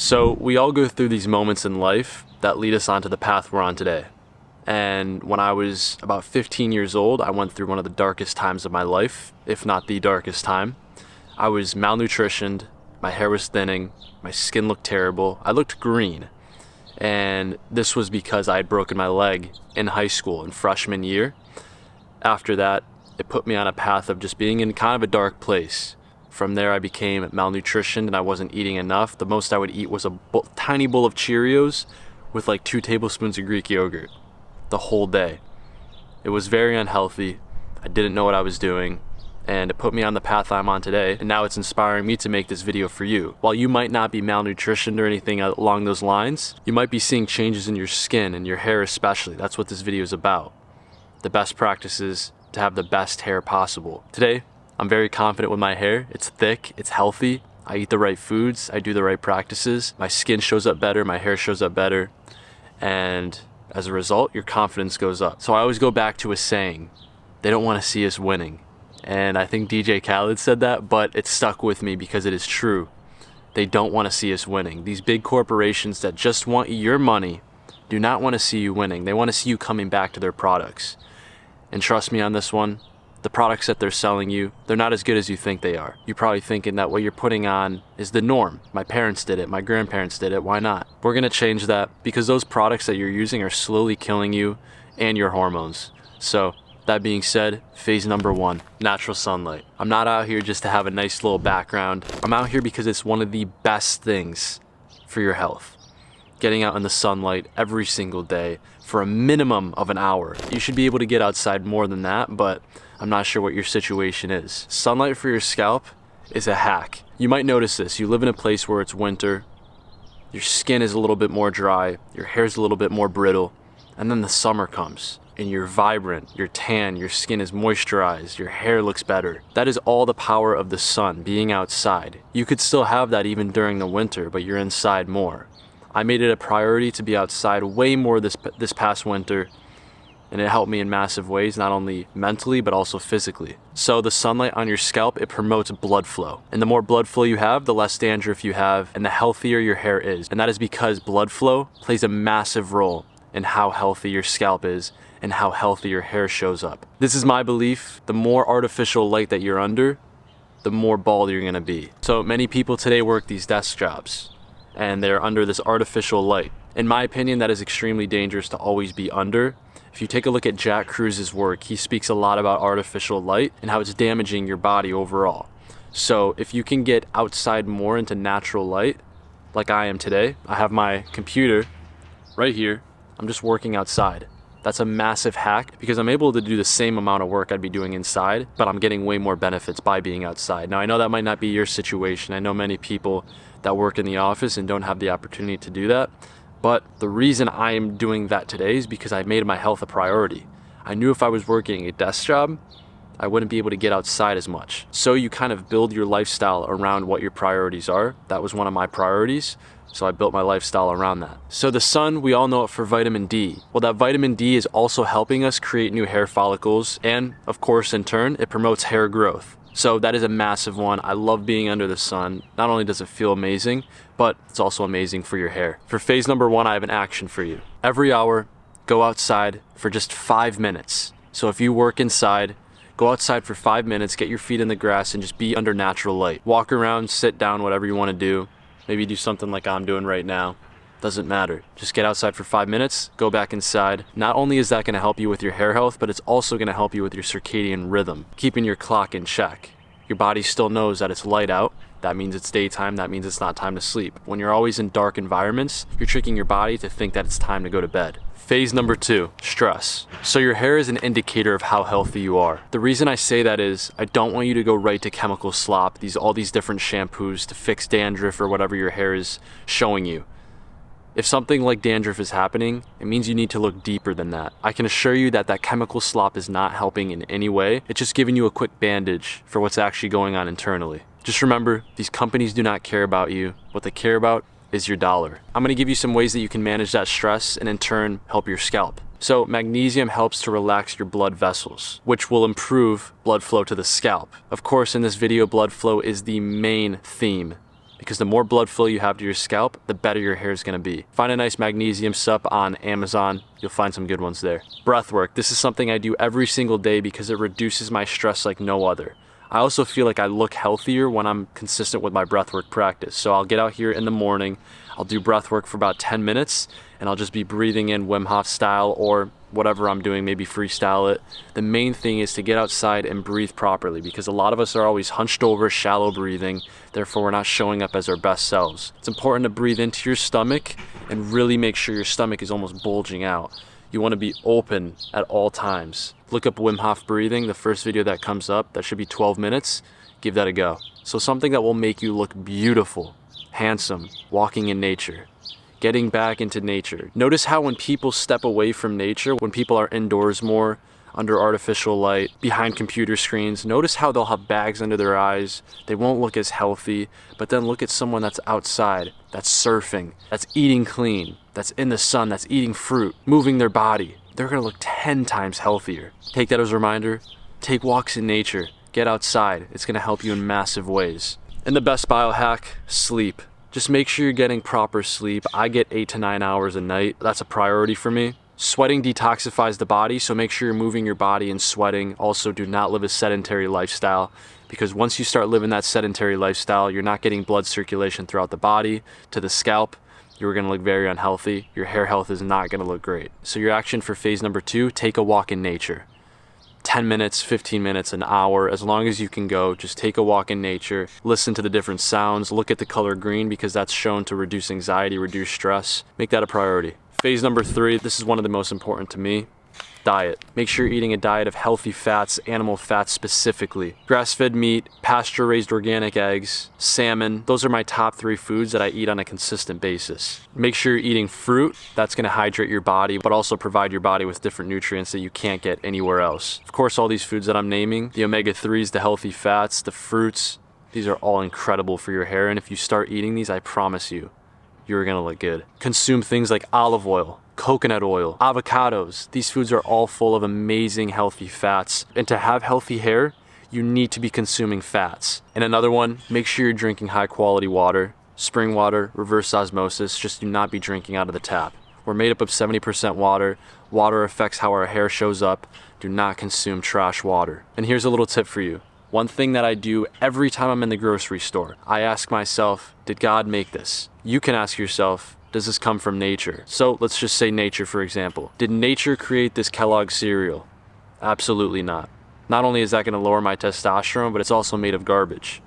So we all go through these moments in life that lead us onto the path we're on today. And when I was about 15 years old, I went through one of the darkest times of my life, if not the darkest time. I was malnutritioned, my hair was thinning, my skin looked terrible, I looked green. And this was because I had broken my leg in high school in freshman year. After that, it put me on a path of just being in kind of a dark place. From there, I became malnutritioned and I wasn't eating enough. The most I would eat was a tiny bowl of Cheerios with like 2 tablespoons of Greek yogurt the whole day. It was very unhealthy. I didn't know what I was doing, and it put me on the path I'm on today, and now it's inspiring me to make this video for you. While you might not be malnutritioned or anything along those lines, you might be seeing changes in your skin and your hair especially. That's what this video is about. The best practices to have the best hair possible. Today, I'm very confident with my hair. It's thick, it's healthy. I eat the right foods, I do the right practices. My skin shows up better, my hair shows up better, and as a result, your confidence goes up. So I always go back to a saying, they don't want to see us winning. And I think DJ Khaled said that, but it stuck with me because it is true. They don't want to see us winning. These big corporations that just want your money do not want to see you winning. They want to see you coming back to their products. And trust me on this one, the products that they're selling you, they're not as good as you think they are. You're probably thinking that what you're putting on is the norm. My parents did it, my grandparents did it, why not? We're gonna change that because those products that you're using are slowly killing you and your hormones. So, that being said, phase number 1, natural sunlight. I'm not out here just to have a nice little background. I'm out here because it's one of the best things for your health. Getting out in the sunlight every single day for a minimum of an hour. You should be able to get outside more than that, but I'm not sure what your situation is. Sunlight for your scalp is a hack. You might notice this. You live in a place where it's winter, your skin is a little bit more dry, your hair's a little bit more brittle, and then the summer comes and you're vibrant, you're tan, your skin is moisturized, your hair looks better. That is all the power of the sun, being outside. You could still have that even during the winter, but you're inside more. I made it a priority to be outside way more this past winter, and it helped me in massive ways, not only mentally, but also physically. So the sunlight on your scalp, it promotes blood flow. And the more blood flow you have, the less dandruff you have, and the healthier your hair is. And that is because blood flow plays a massive role in how healthy your scalp is and how healthy your hair shows up. This is my belief. The more artificial light that you're under, the more bald you're gonna be. So many people today work these desk jobs, and they're under this artificial light. In my opinion, that is extremely dangerous to always be under. If you take a look at Jack Kruz's work, he speaks a lot about artificial light and how it's damaging your body overall. So if you can get outside more into natural light, like I am today, I have my computer right here, I'm just working outside. That's a massive hack because I'm able to do the same amount of work I'd be doing inside, but I'm getting way more benefits by being outside. Now I know that might not be your situation. I know many people that work in the office and don't have the opportunity to do that. But the reason I am doing that today is because I made my health a priority. I knew if I was working a desk job, I wouldn't be able to get outside as much. So you kind of build your lifestyle around what your priorities are. That was one of my priorities, so I built my lifestyle around that. So the sun, we all know it for vitamin D. Well, that vitamin D is also helping us create new hair follicles, and of course, in turn, it promotes hair growth. So that is a massive one. I love being under the sun. Not only does it feel amazing, but it's also amazing for your hair. For phase number 1, I have an action for you. Every hour, go outside for just 5 minutes. So if you work inside, go outside for 5 minutes, get your feet in the grass, and just be under natural light. Walk around, sit down, whatever you want to do. Maybe do something like I'm doing right now. Doesn't matter. Just get outside for 5 minutes, go back inside. Not only is that going to help you with your hair health, but it's also going to help you with your circadian rhythm, keeping your clock in check. Your body still knows that it's light out. That means it's daytime. That means it's not time to sleep. When you're always in dark environments, you're tricking your body to think that it's time to go to bed. Phase number 2, stress. So your hair is an indicator of how healthy you are. The reason I say that is I don't want you to go right to chemical slop, all these different shampoos to fix dandruff or whatever your hair is showing you. If something like dandruff is happening, it means you need to look deeper than that. I can assure you that that chemical slop is not helping in any way. It's just giving you a quick bandage for what's actually going on internally. Just remember, these companies do not care about you. What they care about is your dollar. I'm gonna give you some ways that you can manage that stress and in turn help your scalp. So magnesium helps to relax your blood vessels, which will improve blood flow to the scalp. Of course, in this video, blood flow is the main theme because the more blood flow you have to your scalp, the better your hair is going to be. Find a nice magnesium sup on Amazon. You'll find some good ones there. Breath work. This is something I do every single day because it reduces my stress like no other. I also feel like I look healthier when I'm consistent with my breathwork practice. So I'll get out here in the morning, I'll do breathwork for about 10 minutes, and I'll just be breathing in Wim Hof style or whatever I'm doing, maybe freestyle it. The main thing is to get outside and breathe properly, because a lot of us are always hunched over, shallow breathing, therefore we're not showing up as our best selves. It's important to breathe into your stomach and really make sure your stomach is almost bulging out. You want to be open at all times. Look up Wim Hof breathing, the first video that comes up, that should be 12 minutes, give that a go. So something that will make you look beautiful, handsome, walking in nature, getting back into nature. Notice how when people step away from nature, when people are indoors more, under artificial light, behind computer screens, notice how they'll have bags under their eyes, they won't look as healthy, but then look at someone that's outside, that's surfing, that's eating clean, that's in the sun, that's eating fruit, moving their body. They're gonna look 10 times healthier. Take that as a reminder, take walks in nature, get outside, it's gonna help you in massive ways. And the best biohack, sleep. Just make sure you're getting proper sleep. I get 8 to 9 hours a night, that's a priority for me. Sweating detoxifies the body, so make sure you're moving your body and sweating. Also, do not live a sedentary lifestyle, because once you start living that sedentary lifestyle, you're not getting blood circulation throughout the body to the scalp. You're gonna look very unhealthy. Your hair health is not gonna look great. So your action for phase number 2, take a walk in nature. 10 minutes, 15 minutes, an hour, as long as you can go, just take a walk in nature, listen to the different sounds, look at the color green because that's shown to reduce anxiety, reduce stress. Make that a priority. Phase number 3, this is one of the most important to me, diet. Make sure you're eating a diet of healthy fats, animal fats specifically. Grass-fed meat, pasture-raised organic eggs, salmon, those are my top 3 foods that I eat on a consistent basis. Make sure you're eating fruit, that's gonna hydrate your body, but also provide your body with different nutrients that you can't get anywhere else. Of course, all these foods that I'm naming, the omega-3s, the healthy fats, the fruits, these are all incredible for your hair, and if you start eating these, I promise you're gonna look good. Consume things like olive oil, coconut oil, avocados. These foods are all full of amazing healthy fats. And to have healthy hair, you need to be consuming fats. And another one, make sure you're drinking high quality water, spring water, reverse osmosis, just do not be drinking out of the tap. We're made up of 70% water. Water affects how our hair shows up. Do not consume trash water. And here's a little tip for you. One thing that I do every time I'm in the grocery store, I ask myself, did God make this? You can ask yourself, does this come from nature? So let's just say nature, for example. Did nature create this Kellogg cereal? Absolutely not. Not only is that gonna lower my testosterone, but it's also made of garbage.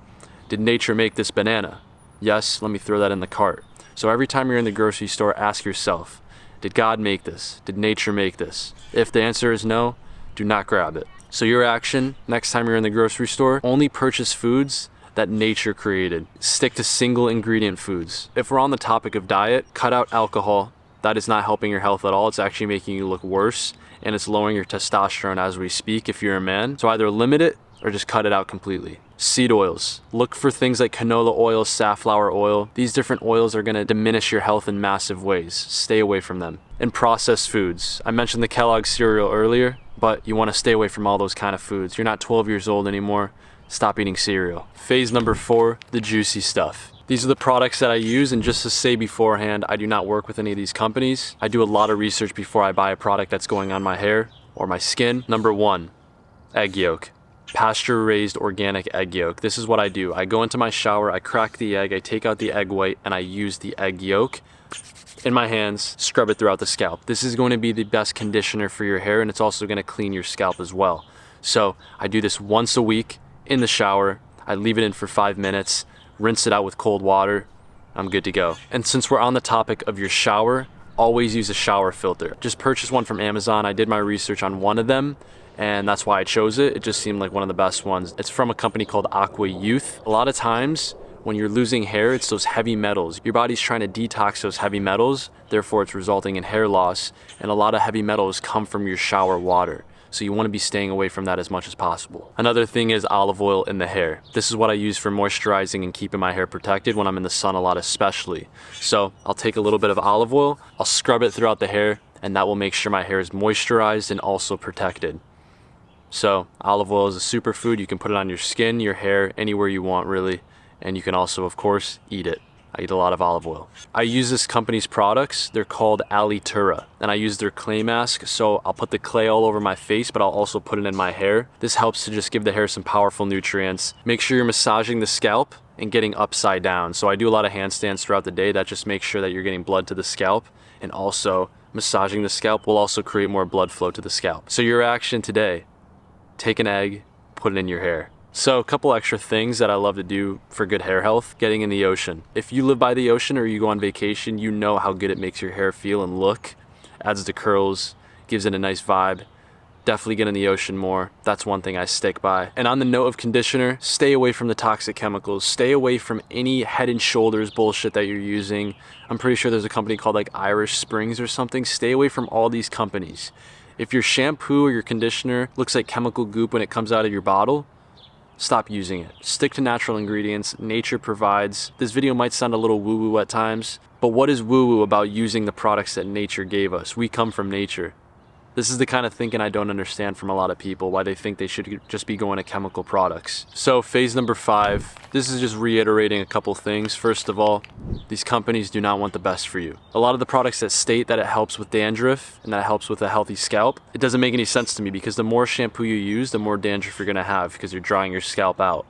Did nature make this banana? Yes, let me throw that in the cart. So every time you're in the grocery store, ask yourself, did God make this? Did nature make this? If the answer is no, do not grab it. So your action, next time you're in the grocery store, only purchase foods that nature created. Stick to single ingredient foods. If we're on the topic of diet, cut out alcohol. That is not helping your health at all. It's actually making you look worse, and it's lowering your testosterone as we speak if you're a man. So either limit it or just cut it out completely. Seed oils. Look for things like canola oil, safflower oil. These different oils are gonna diminish your health in massive ways. Stay away from them. And processed foods. I mentioned the Kellogg cereal earlier, but you wanna stay away from all those kind of foods. You're not 12 years old anymore. Stop eating cereal. Phase number 4, the juicy stuff. These are the products that I use, and just to say beforehand, I do not work with any of these companies. I do a lot of research before I buy a product that's going on my hair or my skin. Number 1, egg yolk. Pasture-raised organic egg yolk. This is what I do. I go into my shower, I crack the egg, I take out the egg white, and I use the egg yolk in my hands, scrub it throughout the scalp. This is going to be the best conditioner for your hair, and it's also going to clean your scalp as well. So I do this once a week in the shower. I leave it in for 5 minutes, rinse it out with cold water. I'm good to go. And since we're on the topic of your shower, always use a shower filter. Just purchase one from Amazon. I did my research on one of them, and that's why I chose it. It just seemed like one of the best ones. It's from a company called Aqua Youth. A lot of times when you're losing hair, it's those heavy metals. Your body's trying to detox those heavy metals, therefore it's resulting in hair loss, and a lot of heavy metals come from your shower water. So you want to be staying away from that as much as possible. Another thing is olive oil in the hair. This is what I use for moisturizing and keeping my hair protected when I'm in the sun a lot especially. So I'll take a little bit of olive oil, I'll scrub it throughout the hair, and that will make sure my hair is moisturized and also protected. So olive oil is a superfood. You can put it on your skin, your hair, anywhere you want really. And you can also, of course, eat it. I eat a lot of olive oil. I use this company's products. They're called Alitura, and I use their clay mask. So I'll put the clay all over my face, but I'll also put it in my hair. This helps to just give the hair some powerful nutrients. Make sure you're massaging the scalp and getting upside down. So I do a lot of handstands throughout the day. That just makes sure that you're getting blood to the scalp, and also massaging the scalp will also create more blood flow to the scalp. So your action today, take an egg, put it in your hair. So a couple extra things that I love to do for good hair health: getting in the ocean. If you live by the ocean or you go on vacation, you know how good it makes your hair feel and look. Adds to curls, gives it a nice vibe. Definitely get in the ocean more. That's one thing I stick by. And on the note of conditioner, stay away from the toxic chemicals. Stay away from any Head and Shoulders bullshit that you're using. I'm pretty sure there's a company called like Irish Springs or something. Stay away from all these companies. If your shampoo or your conditioner looks like chemical goop when it comes out of your bottle, stop using it. Stick to natural ingredients. Nature provides. This video might sound a little woo-woo at times, but what is woo-woo about using the products that nature gave us? We come from nature. This is the kind of thinking I don't understand from a lot of people, why they think they should just be going to chemical products. So phase number 5, this is just reiterating a couple things. First of all, these companies do not want the best for you. A lot of the products that state that it helps with dandruff and that it helps with a healthy scalp, it doesn't make any sense to me, because the more shampoo you use, the more dandruff you're gonna have, because you're drying your scalp out.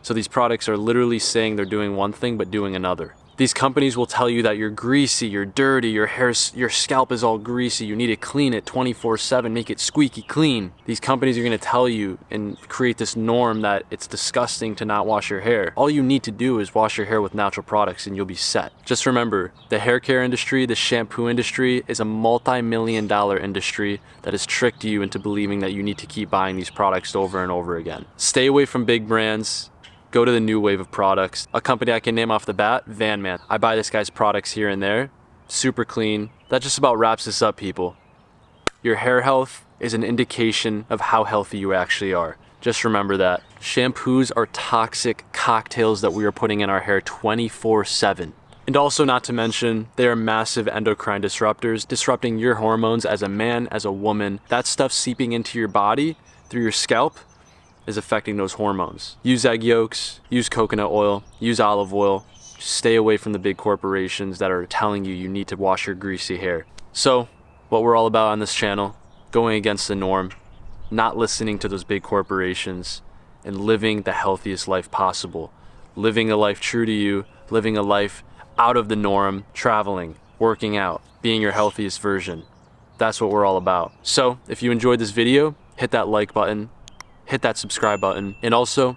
So these products are literally saying they're doing one thing but doing another. These companies will tell you that you're greasy, you're dirty, your scalp is all greasy, you need to clean it 24/7, make it squeaky clean. These companies are gonna tell you and create this norm that it's disgusting to not wash your hair. All you need to do is wash your hair with natural products and you'll be set. Just remember, the hair care industry, the shampoo industry is a multi-million-dollar industry that has tricked you into believing that you need to keep buying these products over and over again. Stay away from big brands. Go to the new wave of products. A company I can name off the bat, Van Man. I buy this guy's products here and there. Super clean. That just about wraps this up, people. Your hair health is an indication of how healthy you actually are. Just remember that. Shampoos are toxic cocktails that we are putting in our hair 24/7. And also, not to mention, they are massive endocrine disruptors, disrupting your hormones as a man, as a woman. That stuff seeping into your body through your scalp is affecting those hormones. Use egg yolks, use coconut oil, use olive oil. Just stay away from the big corporations that are telling you need to wash your greasy hair. So, what we're all about on this channel, going against the norm, not listening to those big corporations, and living the healthiest life possible. Living a life true to you, living a life out of the norm, traveling, working out, being your healthiest version. That's what we're all about. So, if you enjoyed this video, hit that like button, hit that subscribe button, and also,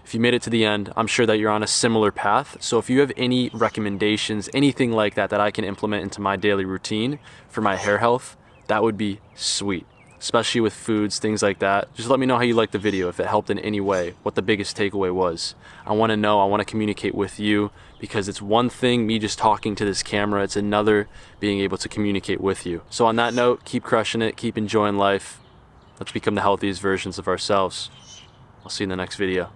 if you made it to the end, I'm sure that you're on a similar path. So if you have any recommendations, anything like that I can implement into my daily routine for my hair health, that would be sweet. Especially with foods, things like that. Just let me know how you liked the video, if it helped in any way, what the biggest takeaway was. I want to know, I want to communicate with you, because it's one thing me just talking to this camera, it's another being able to communicate with you. So on that note, keep crushing it, keep enjoying life. Let's become the healthiest versions of ourselves. I'll see you in the next video.